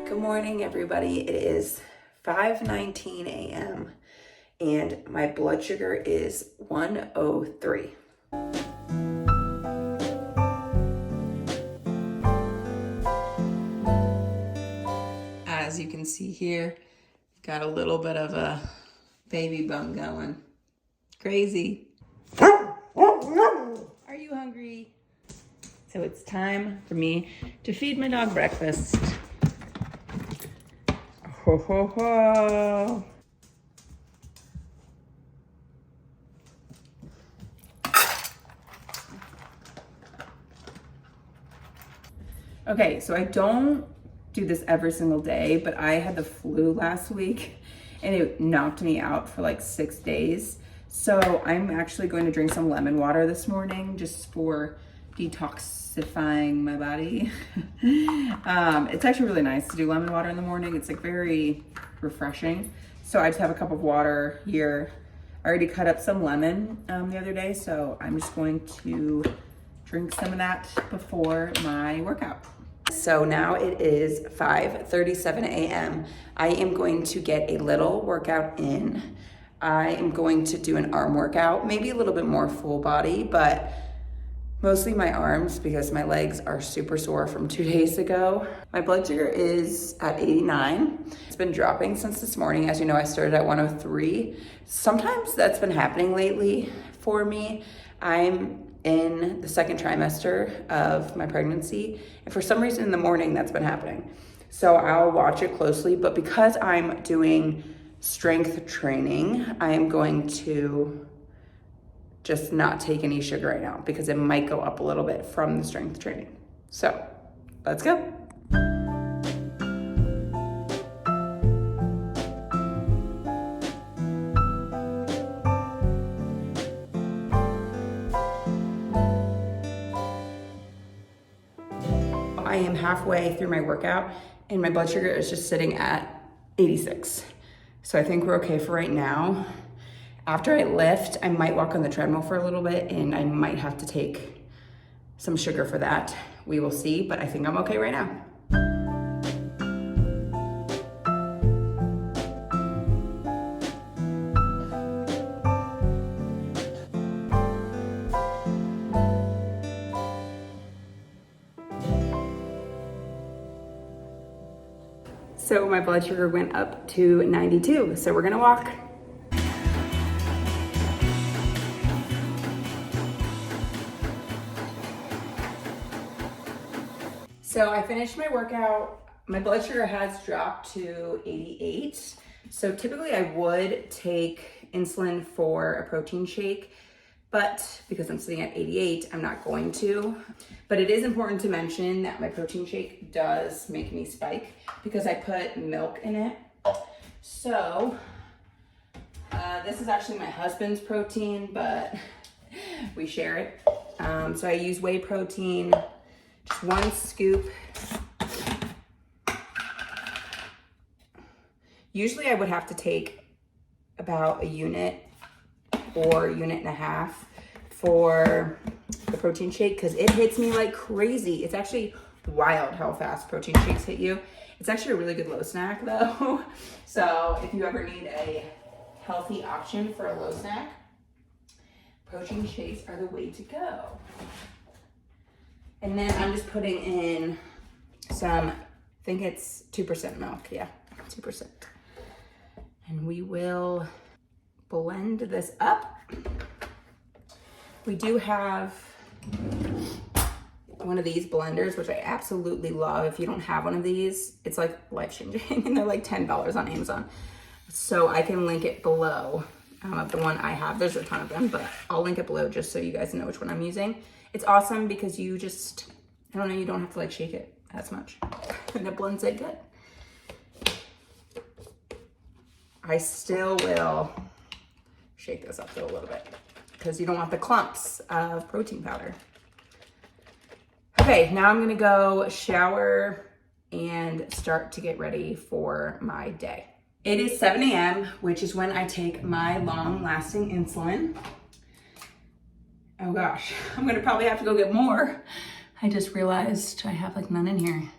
Good morning, everybody. It is 5:19 a.m. and my blood sugar is 103. As you can see here, got a little bit of a baby bump going. Crazy. Are you hungry? So it's time for me to feed my dog breakfast. Ho, ho, ho. Okay, so I don't do this every single day, but I had the flu last week and it knocked me out for like 6 days. So I'm actually going to drink some lemon water this morning just for detoxifying my body. It's actually really nice to do lemon water in the morning. It's like very refreshing. So I just have a cup of water here. I already cut up some lemon the other day, so I'm just going to drink some of that before my workout. So now it is 5:37 a.m. I am going to get a little workout in. I am going to do an arm workout, maybe a little bit more full body, but mostly my arms because my legs are super sore from 2 days ago. My blood sugar is at 89. It's been dropping since this morning. As you know, I started at 103. Sometimes that's been happening lately for me. I'm in the second trimester of my pregnancy, and for some reason in the morning that's been happening. So I'll watch it closely, but because I'm doing strength training, I am going to just not take any sugar right now because it might go up a little bit from the strength training. So let's go. I am halfway through my workout and my blood sugar is just sitting at 86. So I think we're okay for right now. After I lift, I might walk on the treadmill for a little bit and I might have to take some sugar for that. We will see, but I think I'm okay right now. So my blood sugar went up to 92, so we're gonna walk. So I finished my workout. My blood sugar has dropped to 88. So typically I would take insulin for a protein shake, but because I'm sitting at 88, I'm not going to. But it is important to mention that my protein shake does make me spike because I put milk in it. So this is actually my husband's protein, but we share it. So I use whey protein, just 1 scoop. Usually I would have to take about a unit or a unit and a half for the protein shake because it hits me like crazy. It's actually wild how fast protein shakes hit you. It's actually a really good low snack though. So if you ever need a healthy option for a low snack, protein shakes are the way to go. And then I'm just putting in some, I think it's 2% milk. Yeah, 2%. And we will blend this up. We do have one of these blenders, which I absolutely love. If you don't have one of these, it's like life-changing, and they're like $10 on Amazon. So I can link it below of the one I have. There's a ton of them, but I'll link it below just so you guys know which one I'm using. It's awesome because you just, I don't know, you don't have to like shake it as much, and it blends it good. I still will shake this up though a little bit because you don't want the clumps of protein powder. Okay, now I'm gonna go shower and start to get ready for my day. It is 7 a.m., which is when I take my long-lasting insulin. Oh gosh, I'm gonna probably have to go get more. I just realized I have like none in here.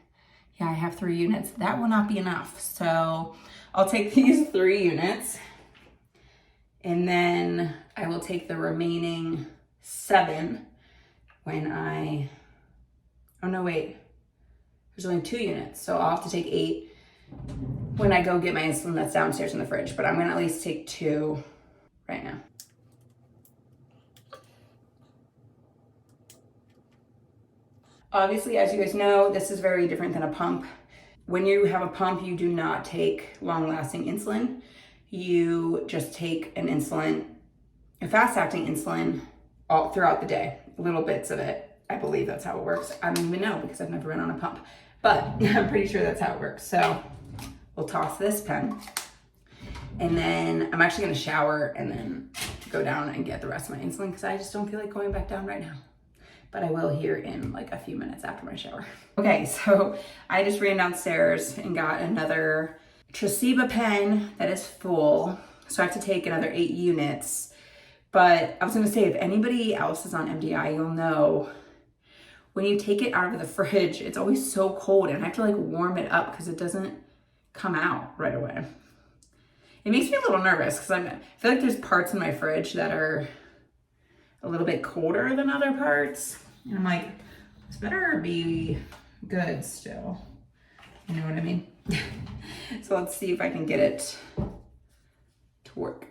Yeah, I have 3 units. That will not be enough. So I'll take these 3 units and then I will take the remaining 7 when oh no, wait, there's only 2 units. So I'll have to take 8 when I go get my insulin that's downstairs in the fridge, but I'm gonna at least take 2 right now. Obviously, as you guys know, this is very different than a pump. When you have a pump, you do not take long-lasting insulin. You just take an insulin, a fast-acting insulin, all throughout the day, little bits of it. I believe that's how it works. I don't even know because I've never been on a pump, but I'm pretty sure that's how it works. So we'll toss this pen, and then I'm actually gonna shower and then go down and get the rest of my insulin because I just don't feel like going back down right now. But I will here in like a few minutes after my shower. Okay, so I just ran downstairs and got another Tresiba pen that is full. So I have to take another 8 units. But I was gonna say, if anybody else is on MDI, you'll know when you take it out of the fridge, it's always so cold and I have to like warm it up because it doesn't come out right away. It makes me a little nervous because I feel like there's parts in my fridge that are a little bit colder than other parts. And I'm like, this better be good still. You know what I mean? So let's see if I can get it to work.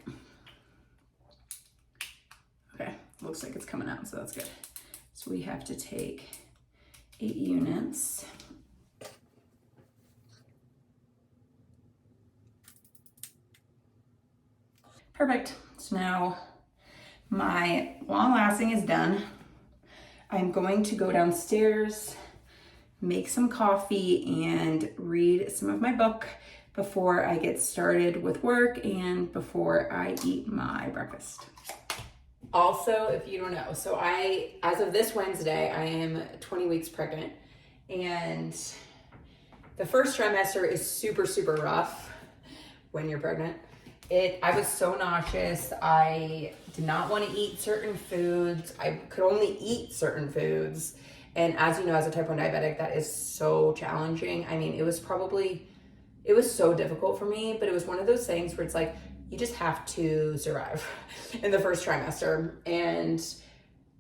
Okay, looks like it's coming out, so that's good. So we have to take 8 units. Perfect. So now my long lasting is done. I'm going to go downstairs, make some coffee, and read some of my book before I get started with work and before I eat my breakfast. Also, if you don't know, so as of this Wednesday, I am 20 weeks pregnant, and the first trimester is super, super rough when you're pregnant. I was so nauseous. I did not want to eat certain foods. I could only eat certain foods. And as you know, as a type 1 diabetic, that is so challenging. I mean, it was so difficult for me, but it was one of those things where it's like, you just have to survive in the first trimester. And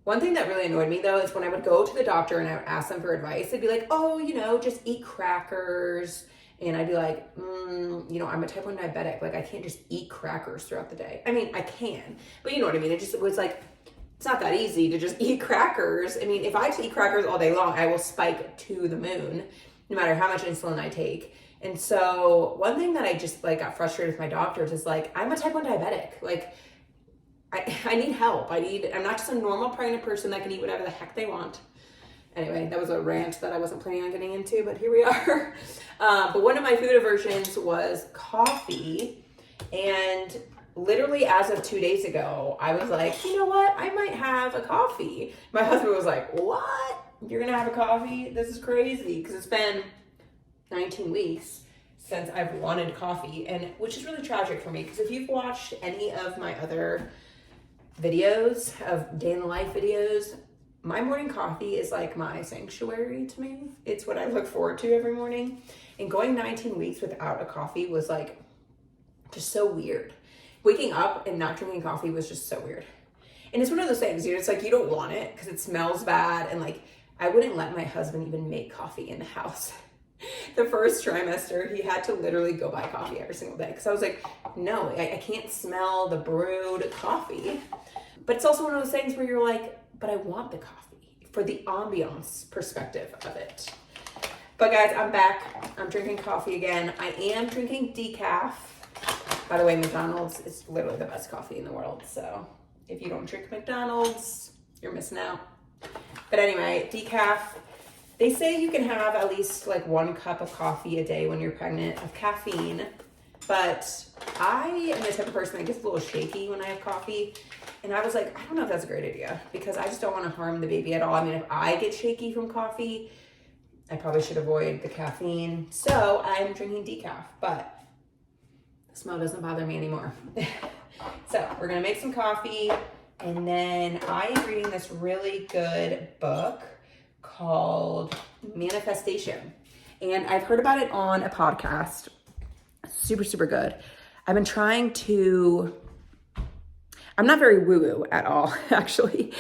one thing that really annoyed me though, is when I would go to the doctor and I would ask them for advice, they'd be like, oh, just eat crackers. And I'd be like, I'm a type 1 diabetic. Like, I can't just eat crackers throughout the day. I mean, I can, but you know what I mean? It was like, it's not that easy to just eat crackers. I mean, if I eat crackers all day long, I will spike to the moon, no matter how much insulin I take. And so one thing that I just like got frustrated with my doctors is like, I'm a type 1 diabetic. Like, I need help. I'm not just a normal pregnant person that can eat whatever the heck they want. Anyway, that was a rant that I wasn't planning on getting into, but here we are. But one of my food aversions was coffee. And literally as of 2 days ago, I was like, you know what? I might have a coffee. My husband was like, what? You're gonna have a coffee? This is crazy. Because it's been 19 weeks since I've wanted coffee, and which is really tragic for me. Because if you've watched any of my other videos of day in the life videos, my morning coffee is like my sanctuary to me. It's what I look forward to every morning. And going 19 weeks without a coffee was like just so weird. Waking up and not drinking coffee was just so weird. And it's one of those things, it's like you don't want it because it smells bad. And like, I wouldn't let my husband even make coffee in the house. The first trimester, he had to literally go buy coffee every single day. Because I was like, no, I can't smell the brewed coffee. But it's also one of those things where you're like, but I want the coffee for the ambiance perspective of it. But guys, I'm back. I'm drinking coffee again. I am drinking decaf. By the way, McDonald's is literally the best coffee in the world. So if you don't drink McDonald's, you're missing out. But anyway, decaf. They say you can have at least like 1 cup of coffee a day when you're pregnant of caffeine. But I am the type of person that gets a little shaky when I have coffee. And I was like, I don't know if that's a great idea because I just don't want to harm the baby at all. I mean, if I get shaky from coffee, I probably should avoid the caffeine. So I'm drinking decaf, but the smell doesn't bother me anymore. So we're going to make some coffee. And then I am reading this really good book called Manifestation. And I've heard about it on a podcast. Super, super good. I've been trying to, I'm not very woo-woo at all, actually,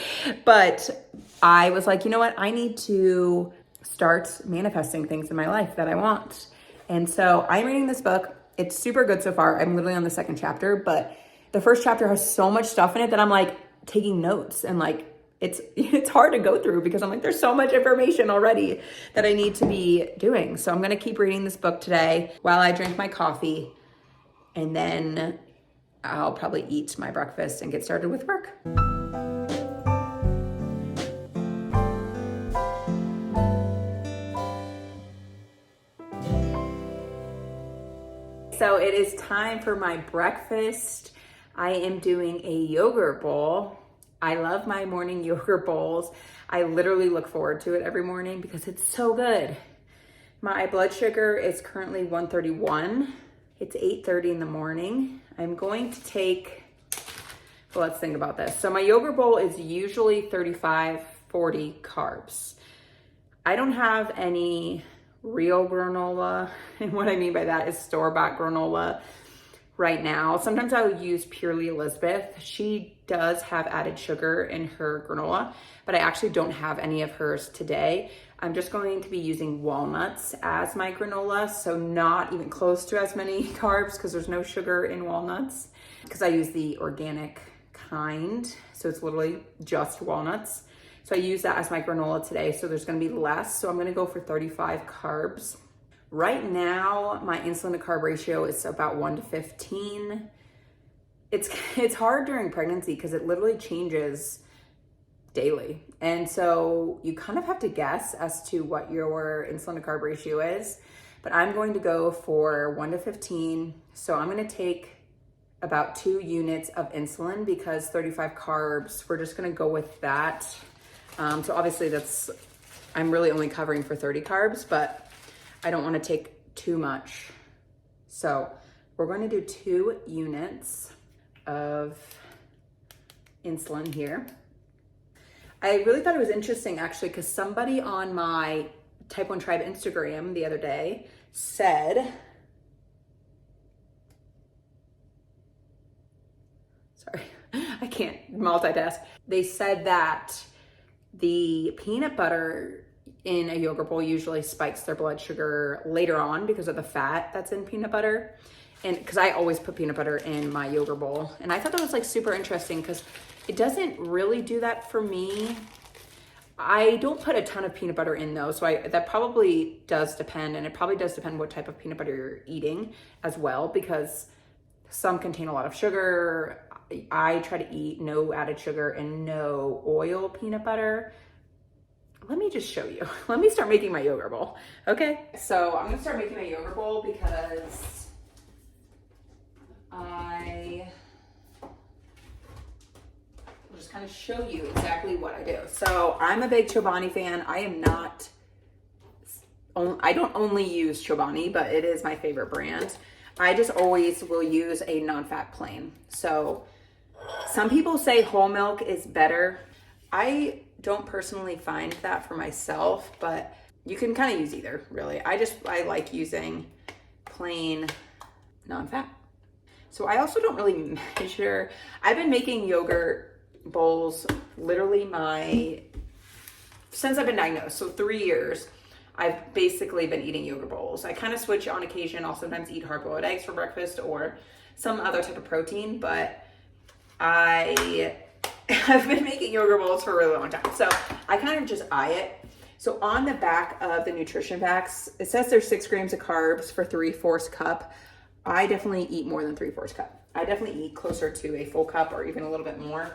but I was like, you know what? I need to start manifesting things in my life that I want. And so I'm reading this book. It's super good so far. I'm literally on the second chapter, but the first chapter has so much stuff in it that I'm like taking notes, and like it's hard to go through because I'm like, there's so much information already that I need to be doing. So I'm going to keep reading this book today while I drink my coffee, and then I'll probably eat my breakfast and get started with work. So it is time for my breakfast. I am doing a yogurt bowl. I love my morning yogurt bowls. I literally look forward to it every morning because it's so good. My blood sugar is currently 131. It's 8:30 in the morning. I'm going to take, well, let's think about this. So my yogurt bowl is usually 35, 40 carbs. I don't have any real granola. And what I mean by that is store-bought granola right now. Sometimes I would use Purely Elizabeth. She does have added sugar in her granola, but I actually don't have any of hers today. I'm just going to be using walnuts as my granola, so not even close to as many carbs because there's no sugar in walnuts, because I use the organic kind, so it's literally just walnuts. So I use that as my granola today, so there's gonna be less, so I'm gonna go for 35 carbs. Right now, my insulin to carb ratio is about 1 to 15. It's hard during pregnancy because it literally changes daily. And so you kind of have to guess as to what your insulin to carb ratio is. But I'm going to go for 1 to 15. So I'm going to take about 2 units of insulin because 35 carbs, we're just going to go with that. So obviously I'm really only covering for 30 carbs, but I don't want to take too much. So we're going to do 2 units of insulin here. I really thought it was interesting actually because somebody on my Type 1 Tribe Instagram the other day said, sorry, I can't multitask. They said that the peanut butter in a yogurt bowl usually spikes their blood sugar later on because of the fat that's in peanut butter. And because I always put peanut butter in my yogurt bowl. And I thought that was like super interesting because it doesn't really do that for me. I don't put a ton of peanut butter in though, so that probably does depend, and it probably does depend what type of peanut butter you're eating as well, because some contain a lot of sugar. I try to eat no added sugar and no oil peanut butter. Let me just show you. Let me start making my yogurt bowl, okay? So I'm gonna start making my yogurt bowl because I will just kind of show you exactly what I do. So I'm a big Chobani fan. I don't only use Chobani, but it is my favorite brand. I just always will use a non-fat plain. So some people say whole milk is better. I don't personally find that for myself, but you can kind of use either, really. I like using plain non-fat. So I also don't really measure. I've been making yogurt bowls literally since I've been diagnosed, so 3 years. I've basically been eating yogurt bowls. I kind of switch on occasion. I'll sometimes eat hard-boiled eggs for breakfast or some other type of protein, but I have been making yogurt bowls for a really long time. So I kind of just eye it. So on the back of the nutrition facts, it says there's 6 grams of carbs for 3/4 cup. I definitely eat more than 3/4 cup. I definitely eat closer to a full cup or even a little bit more.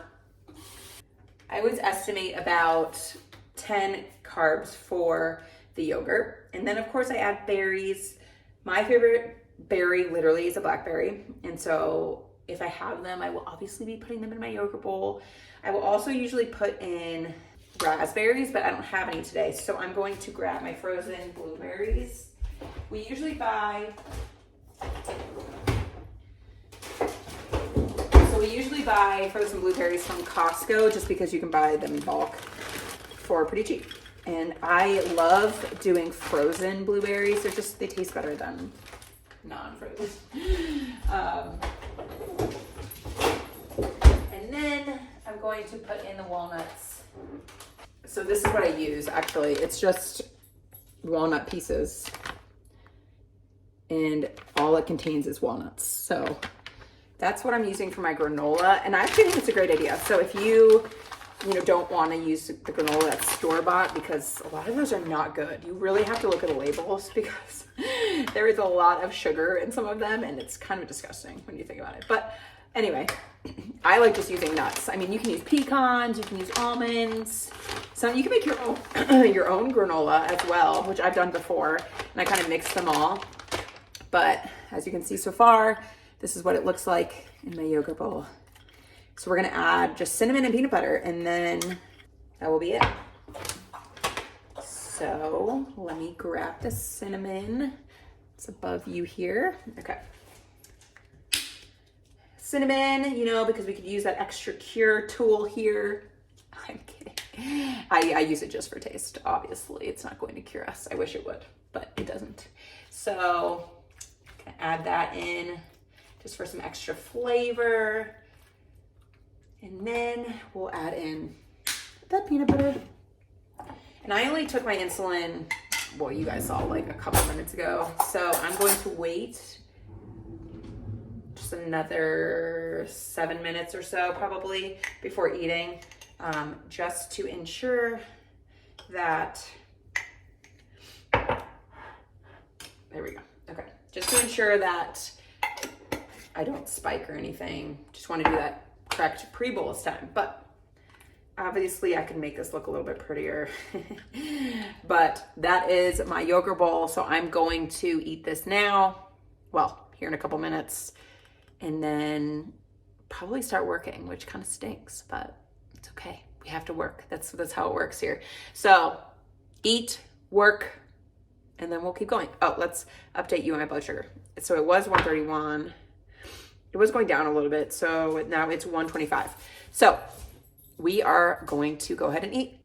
I always estimate about 10 carbs for the yogurt. And then of course I add berries. My favorite berry literally is a blackberry. And so if I have them, I will obviously be putting them in my yogurt bowl. I will also usually put in raspberries, but I don't have any today. So I'm going to grab my frozen blueberries. We usually buy frozen blueberries from Costco just because you can buy them in bulk for pretty cheap. And I love doing frozen blueberries. They taste better than non-frozen. And then I'm going to put in the walnuts. So this is what I use, actually. It's just walnut pieces. And all it contains is walnuts. So that's what I'm using for my granola. And I actually think it's a great idea. So if you don't want to use the granola that's store-bought, because a lot of those are not good. You really have to look at the labels because there is a lot of sugar in some of them, and it's kind of disgusting when you think about it. But anyway, I like just using nuts. I mean, you can use pecans, you can use almonds. So you can make your own your own granola as well, which I've done before, and I kind of mix them all. But as you can see so far, this is what it looks like in my yogurt bowl. So we're gonna add just cinnamon and peanut butter, and then that will be it. So let me grab the cinnamon. It's above you here. Okay. Cinnamon, because we could use that extra cure tool here. I'm kidding. I use it just for taste. Obviously, it's not going to cure us. I wish it would, but it doesn't. So I'm gonna add that in just for some extra flavor. And then we'll add in that peanut butter. And I only took my insulin, well, you guys saw like a couple minutes ago. So I'm going to wait just another 7 minutes or so probably before eating, just to ensure that, there we go. Okay, just to ensure that I don't spike or anything. Just want to do that correct pre-bolus time, but obviously I can make this look a little bit prettier. But that is my yogurt bowl, so I'm going to eat this now, well, here in a couple minutes, and then probably start working, which kind of stinks, but it's okay. We have to work. That's how it works here. So eat, work, and then we'll keep going. Oh, let's update you on my blood sugar. So it was 131. It was going down a little bit, so now it's 125. So we are going to go ahead and eat.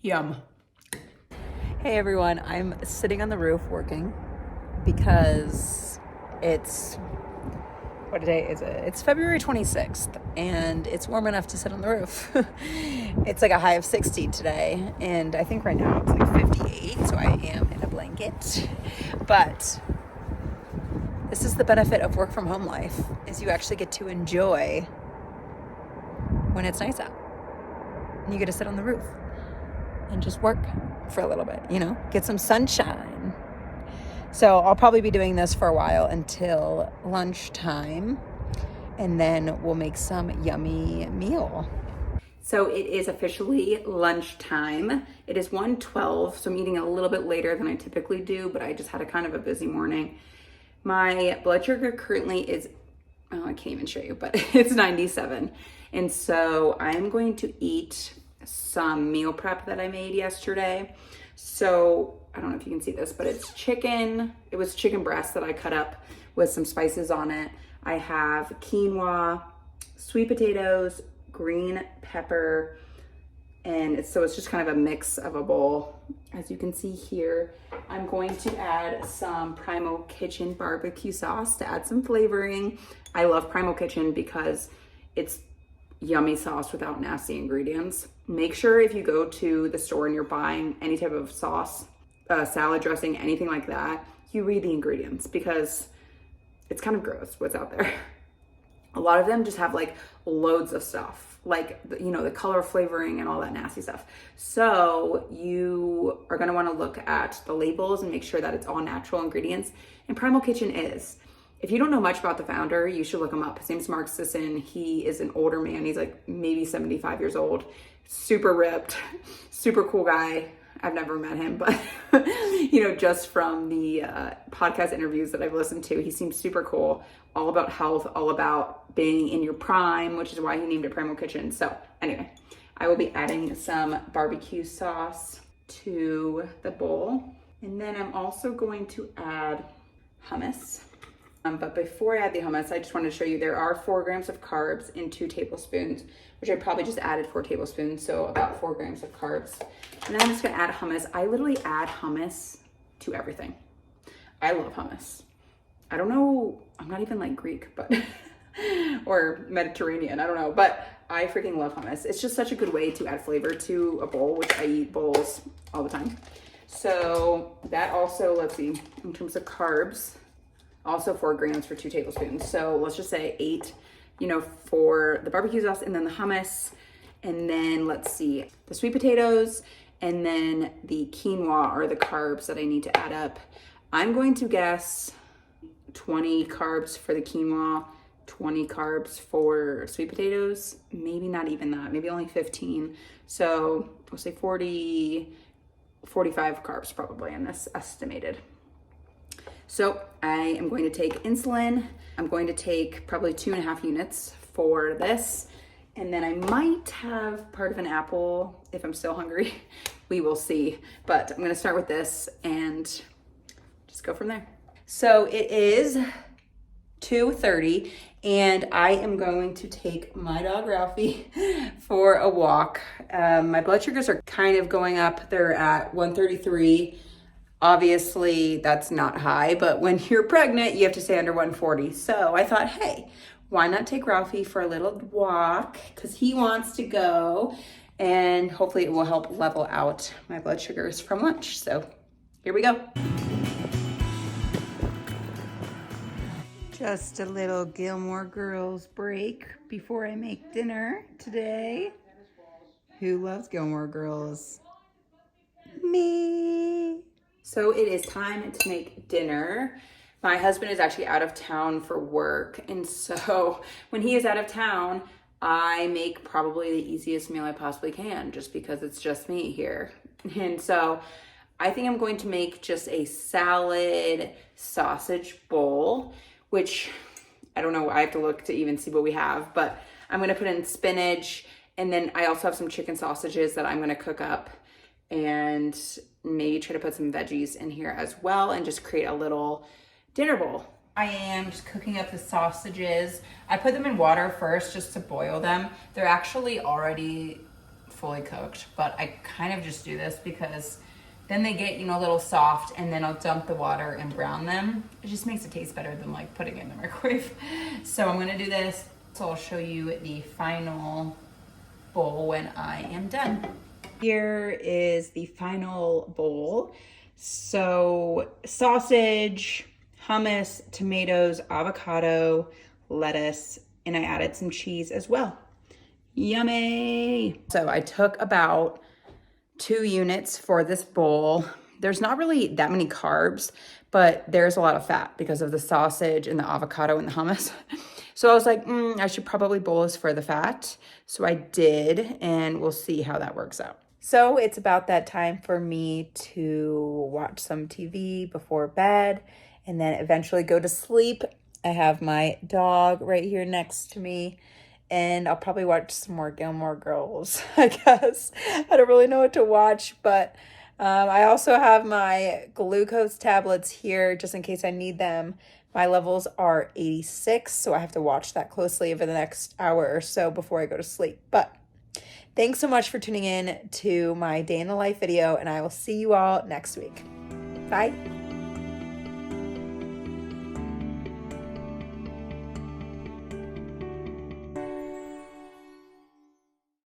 Yum. Hey everyone, I'm sitting on the roof working because what day is it? It's February 26th and it's warm enough to sit on the roof. It's like a high of 60 today, and I think right now it's like 58, so I am in a blanket. But this is the benefit of work from home life, is you actually get to enjoy when it's nice out. And you get to sit on the roof and just work for a little bit, get some sunshine. So I'll probably be doing this for a while until lunchtime, and then we'll make some yummy meal. So it is officially lunchtime. It is 1:12, so I'm eating a little bit later than I typically do, but I just had a kind of a busy morning. My blood sugar currently is, oh, I can't even show you, but it's 97. And so I'm going to eat some meal prep that I made yesterday. So I don't know if you can see this, but it's chicken. It was chicken breast that I cut up with some spices on it. I have quinoa, sweet potatoes, green pepper, and it's just kind of a mix of a bowl. As you can see here, I'm going to add some Primal Kitchen barbecue sauce to add some flavoring. I love Primal Kitchen because it's yummy sauce without nasty ingredients. Make sure if you go to the store and you're buying any type of sauce, salad dressing, anything like that, you read the ingredients, because it's kind of gross what's out there. A lot of them just have like loads of stuff, like, the color flavoring and all that nasty stuff. So you are gonna wanna look at the labels and make sure that it's all natural ingredients. And Primal Kitchen is. If you don't know much about the founder, you should look him up. His name's Mark Sisson. He is an older man. He's like maybe 75 years old, super ripped, super cool guy. I've never met him, but just from the podcast interviews that I've listened to, he seems super cool, all about health, all about being in your prime, which is why he named it Primal Kitchen. So anyway, I will be adding some barbecue sauce to the bowl. And then I'm also going to add hummus. But before I add the hummus, I just wanted to show you there are 4 grams of carbs in 2 tablespoons, which I probably just added 4 tablespoons, so about 4 grams of carbs. And then I'm just gonna add hummus. I literally add hummus to everything. I love hummus. I don't know, I'm not even like Greek, but or Mediterranean, I don't know, but I freaking love hummus. It's just such a good way to add flavor to a bowl, which I eat bowls all the time. So that also, let's see, in terms of carbs, also 4 grams for 2 tablespoons. So let's just say 8, you know, for the barbecue sauce and then the hummus. And then let's see, the sweet potatoes and then the quinoa are the carbs that I need to add up. I'm going to guess 20 carbs for the quinoa, 20 carbs for sweet potatoes, maybe not even that, maybe only 15. So we'll say 40, 45 carbs probably in this estimated. So I am going to take insulin. I'm going to take probably 2.5 units for this. And then I might have part of an apple if I'm still hungry. We will see. But I'm gonna start with this and just go from there. So it is 2:30 and I am going to take my dog Ralphie for a walk. My blood sugars are kind of going up. They're at 133. Obviously that's not high, but when you're pregnant, you have to stay under 140. So I thought, hey, why not take Ralphie for a little walk? Because he wants to go and hopefully it will help level out my blood sugars from lunch. So here we go. Just a little Gilmore Girls break before I make dinner today. Who loves Gilmore Girls? Me. So it is time to make dinner. My husband is actually out of town for work. And so when he is out of town, I make probably the easiest meal I possibly can just because it's just me here. And so I think I'm going to make just a salad sausage bowl, which I don't know, I have to look to even see what we have, but I'm gonna put in spinach, and then I also have some chicken sausages that I'm gonna cook up and maybe try to put some veggies in here as well and just create a little dinner bowl. I am just cooking up the sausages. I put them in water first just to boil them. They're actually already fully cooked, but I kind of just do this because then they get, you know, a little soft, and then I'll dump the water and brown them. It just makes it taste better than like putting it in the microwave. So I'm gonna do this. So I'll show you the final bowl when I am done. Here is the final bowl. So sausage, hummus, tomatoes, avocado, lettuce, and I added some cheese as well. Yummy. So I took about 2 units for this bowl. There's not really that many carbs, but there's a lot of fat because of the sausage and the avocado and the hummus. So I was like, I should probably bolus for the fat. So I did, and we'll see how that works out. So it's about that time for me to watch some TV before bed and then eventually go to sleep. I have my dog right here next to me, and I'll probably watch some more Gilmore Girls, I guess. I don't really know what to watch, but I also have my glucose tablets here just in case I need them. My levels are 86, so I have to watch that closely over the next hour or so before I go to sleep. But thanks so much for tuning in to my day in the life video, and I will see you all next week. Bye.